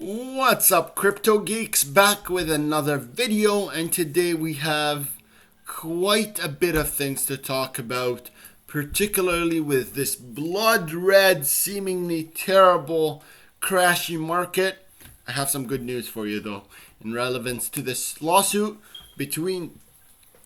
What's up, crypto geeks? Back with another video, and today we have quite a bit of things to talk about, particularly with this blood red, seemingly terrible, crashy market. I have some good news for you though, in relevance to this lawsuit between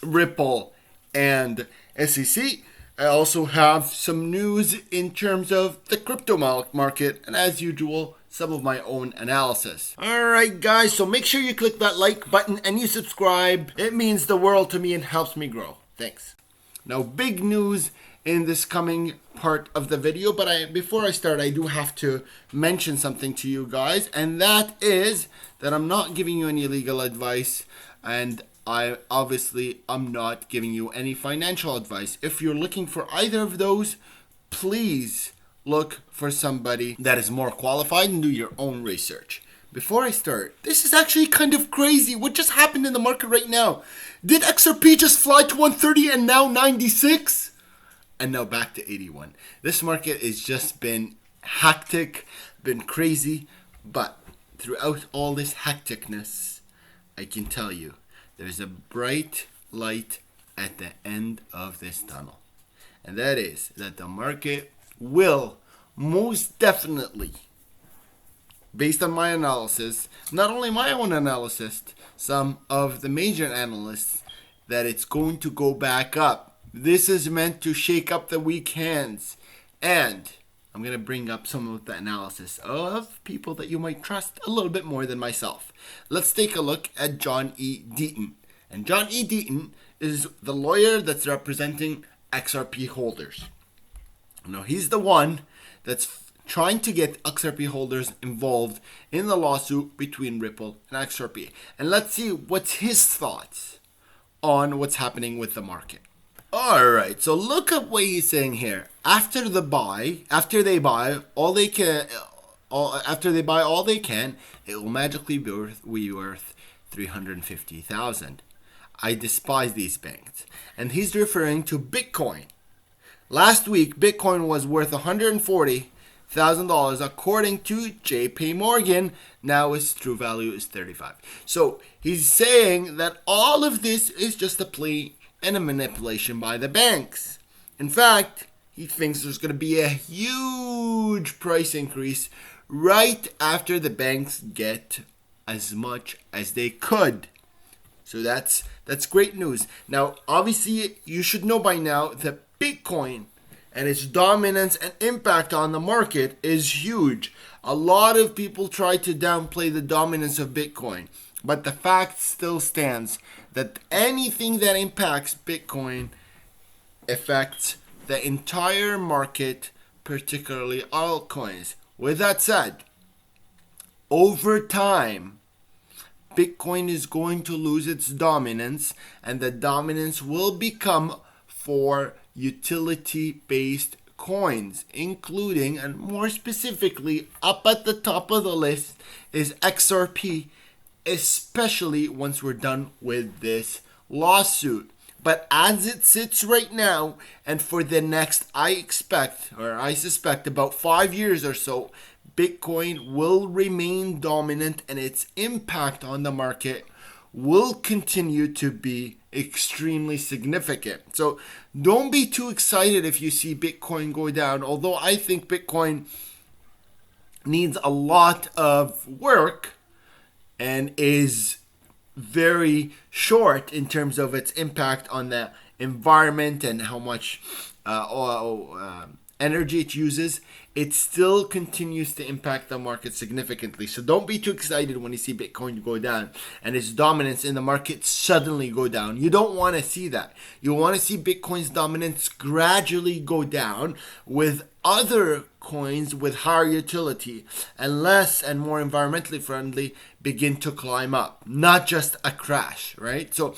Ripple and SEC. I also have some news in terms of the crypto market, and as usual, some of my own analysis. Alright guys, so make sure you click that like button and you subscribe. It means the world to me and helps me grow. Thanks. Now, big news in this coming part of the video, but before I start, I do have to mention something to you guys, and that is that I'm not giving you any legal advice, and I'm not giving you any financial advice. If you're looking for either of those, please look for somebody that is more qualified and do your own research. Before I start, this is actually kind of crazy. What just happened in the market right now? Did XRP just fly to 130 and now 96? And now back to 81. This market has just been hectic, been crazy, but throughout all this hecticness, I can tell you, there's a bright light at the end of this tunnel. And that is that the market will most definitely, based on my analysis, not only my own analysis, some of the major analysts, that it's going to go back up. This is meant to shake up the weak hands. And I'm going to bring up some of the analysis of people that you might trust a little bit more than myself. Let's take a look at John E. Deaton. And John E. Deaton is the lawyer that's representing XRP holders. Now, he's the one that's trying to get XRP holders involved in the lawsuit between Ripple and XRP. And let's see what's his thoughts on what's happening with the market. Alright, so look at what he's saying here. After they buy all they can, it will magically be worth 350,000. I despise these banks. And he's referring to Bitcoin. Last week, Bitcoin was worth $140,000 according to JP Morgan. Now its true value is 35. So he's saying that all of this is just a play and a manipulation by the banks. In fact, he thinks there's going to be a huge price increase right after the banks get as much as they could. So that's great news. Now, obviously, you should know by now that Bitcoin and its dominance and impact on the market is huge. A lot of people try to downplay the dominance of Bitcoin, but the fact still stands that anything that impacts Bitcoin affects the entire market, particularly altcoins. With that said, over time, Bitcoin is going to lose its dominance, and the dominance will become for utility-based coins, including, and more specifically, up at the top of the list is XRP, especially once we're done with this lawsuit. But as it sits right now, and for the next, I suspect about 5 years or so, Bitcoin will remain dominant, and its impact on the market will continue to be extremely significant. So don't be too excited if you see Bitcoin go down, although I think Bitcoin needs a lot of work and is very short in terms of its impact on the environment and how much energy it uses. It still continues to impact the market significantly. So don't be too excited when you see Bitcoin go down and its dominance in the market suddenly go down. You don't want to see that. You want to see Bitcoin's dominance gradually go down with other coins with higher utility and less and more environmentally friendly begin to climb up, not just a crash, right? So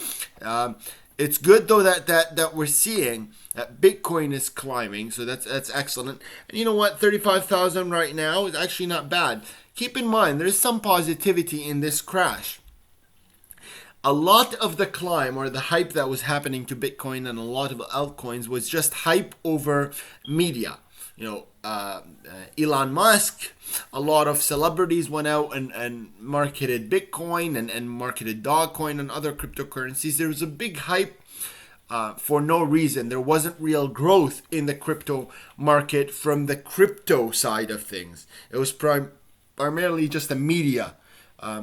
it's good though that we're seeing that Bitcoin is climbing, so that's excellent. And you know what? 35,000 right now is actually not bad. Keep in mind, there's some positivity in this crash. A lot of the climb or the hype that was happening to Bitcoin and a lot of altcoins was just hype over media. Elon Musk. A lot of celebrities went out and marketed Bitcoin and marketed Dogecoin and other cryptocurrencies. There was a big hype for no reason. There wasn't real growth in the crypto market from the crypto side of things. It was primarily just a media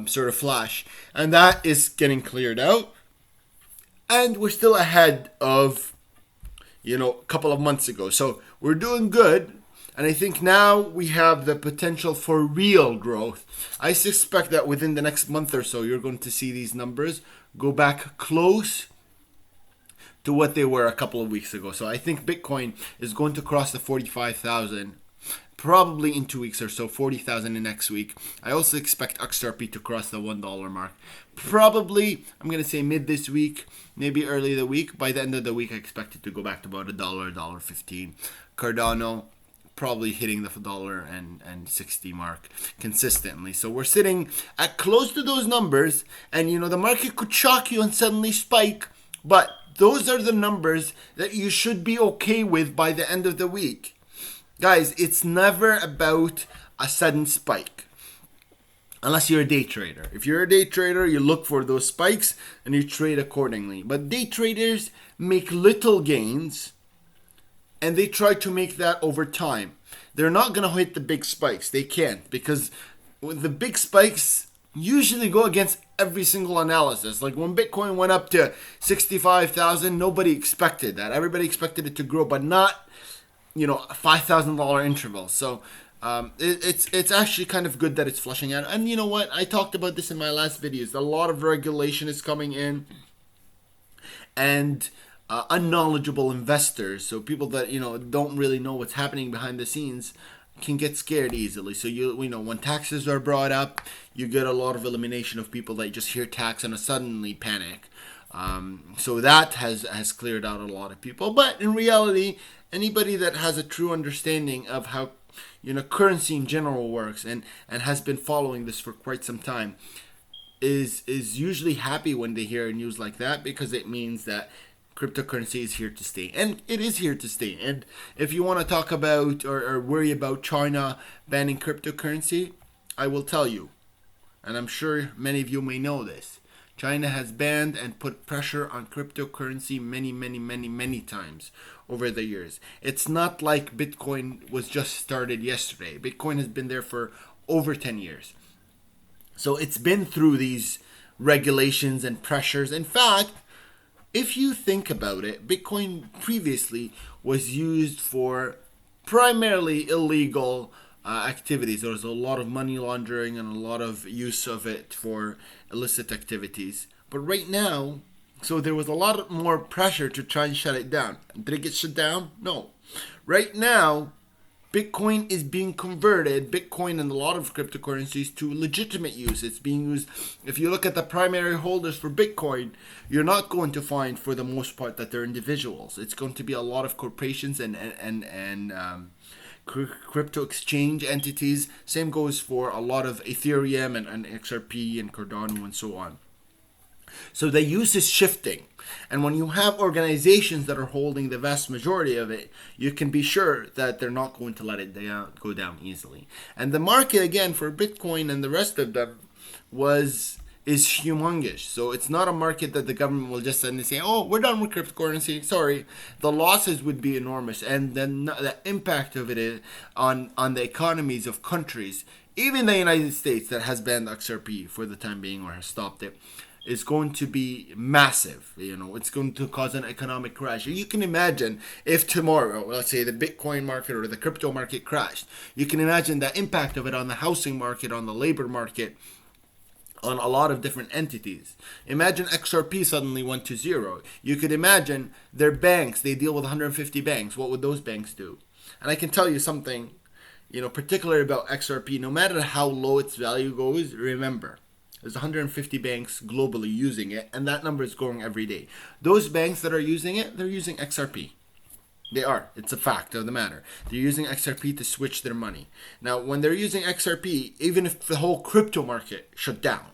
sort of flash. And that is getting cleared out. And we're still ahead of, a couple of months ago. So we're doing good. And I think now we have the potential for real growth. I suspect that within the next month or so, you're going to see these numbers go back close to what they were a couple of weeks ago. So I think Bitcoin is going to cross the 45,000 probably in 2 weeks or so, 40,000 in next week. I also expect XRP to cross the $1 mark. Probably, I'm going to say mid this week, maybe early the week. By the end of the week, I expect it to go back to about $1, $1.15. Cardano probably hitting the $1.60 mark consistently. So we're sitting at close to those numbers, and the market could shock you and suddenly spike, but those are the numbers that you should be okay with by the end of the week. Guys, it's never about a sudden spike. Unless you're a day trader. If you're a day trader, you look for those spikes and you trade accordingly. But day traders make little gains and they try to make that over time. They're not going to hit the big spikes. They can't, because the big spikes usually go against every single analysis. Like when Bitcoin went up to 65,000, nobody expected that. Everybody expected it to grow, but not, $5,000 intervals. So it's actually kind of good that it's flushing out. And you know what? I talked about this in my last videos. A lot of regulation is coming in, and unknowledgeable investors, so people that don't really know what's happening behind the scenes, can get scared easily. So when taxes are brought up, you get a lot of elimination of people that just hear tax and suddenly panic. So that has cleared out a lot of people. But in reality, anybody that has a true understanding of how currency in general works and has been following this for quite some time is usually happy when they hear news like that, because it means that cryptocurrency is here to stay, and it is here to stay. And if you want to talk about or worry about China banning cryptocurrency, I will tell you, and I'm sure many of you may know this, China has banned and put pressure on cryptocurrency many times over the years. It's not like Bitcoin was just started yesterday. Bitcoin has been there for over 10 years. So it's been through these regulations and pressures. In fact, if you think about it, Bitcoin previously was used for primarily illegal activities. There was a lot of money laundering and a lot of use of it for illicit activities. But right now, so there was a lot more pressure to try and shut it down. Did it get shut down? No. Right now, Bitcoin is being converted, Bitcoin and a lot of cryptocurrencies, to legitimate use. It's being used. If you look at the primary holders for Bitcoin, you're not going to find, for the most part, that they're individuals. It's going to be a lot of corporations and crypto exchange entities. Same goes for a lot of Ethereum and XRP and Cardano and so on. So the use is shifting. And when you have organizations that are holding the vast majority of it, you can be sure that they're not going to let it go down easily. And the market, again, for Bitcoin and the rest of them is humongous. So it's not a market that the government will just suddenly say, oh, we're done with cryptocurrency. Sorry. The losses would be enormous. And then the impact of it is on the economies of countries, even the United States that has banned XRP for the time being or has stopped it, is going to be massive. It's going to cause an economic crash. You can imagine if tomorrow, let's say the Bitcoin market or the crypto market crashed, you can imagine the impact of it on the housing market, on the labor market, on a lot of different entities. Imagine XRP suddenly went to zero. You could imagine their banks, they deal with 150 banks. What would those banks do? And I can tell you something, particularly about XRP. No matter how low its value goes, remember, there's 150 banks globally using it, and that number is growing every day. Those banks that are using it, they're using XRP. They are. It's a fact of the matter. They're using XRP to switch their money. Now, when they're using XRP, even if the whole crypto market shut down,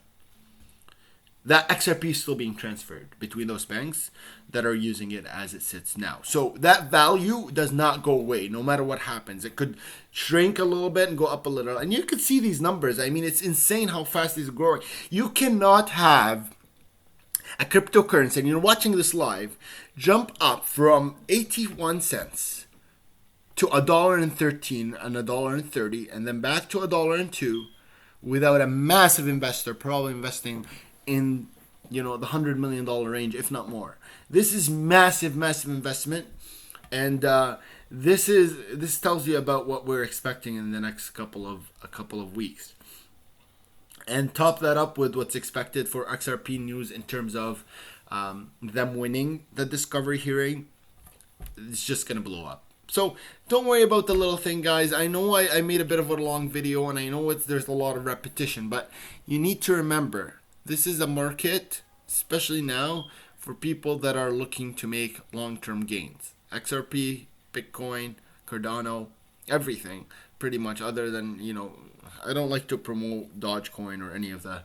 that XRP is still being transferred between those banks that are using it as it sits now. So that value does not go away no matter what happens. It could shrink a little bit and go up a little. And you could see these numbers. I mean, it's insane how fast these are growing. You cannot have a cryptocurrency, and you're watching this live, jump up from 81 cents to $1.13 and $1.30, and then back to $1.02 without a massive investor probably investing in the $100 million range, if not more. This is massive investment, and this tells you about what we're expecting in the next couple of weeks. And top that up with what's expected for XRP news in terms of them winning the discovery hearing. It's just gonna blow up. So don't worry about the little thing, guys. I know I made a bit of a long video, and I know there's a lot of repetition, but you need to remember, this is a market, especially now, for people that are looking to make long-term gains. XRP, Bitcoin, Cardano, everything, pretty much, other than, I don't like to promote Dogecoin or any of the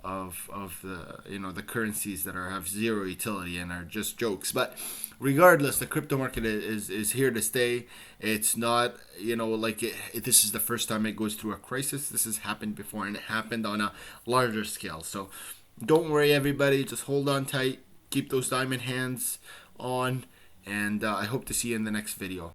the currencies that have zero utility and are just jokes. But regardless, the crypto market is here to stay. It's not this is the first time it goes through a crisis. This has happened before, and it happened on a larger scale. So don't worry, everybody. Just hold on tight. Keep those diamond hands on, and I hope to see you in the next video.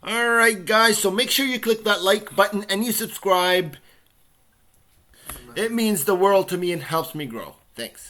Alright, guys, so make sure you click that like button and you subscribe. It means the world to me and helps me grow. Thanks.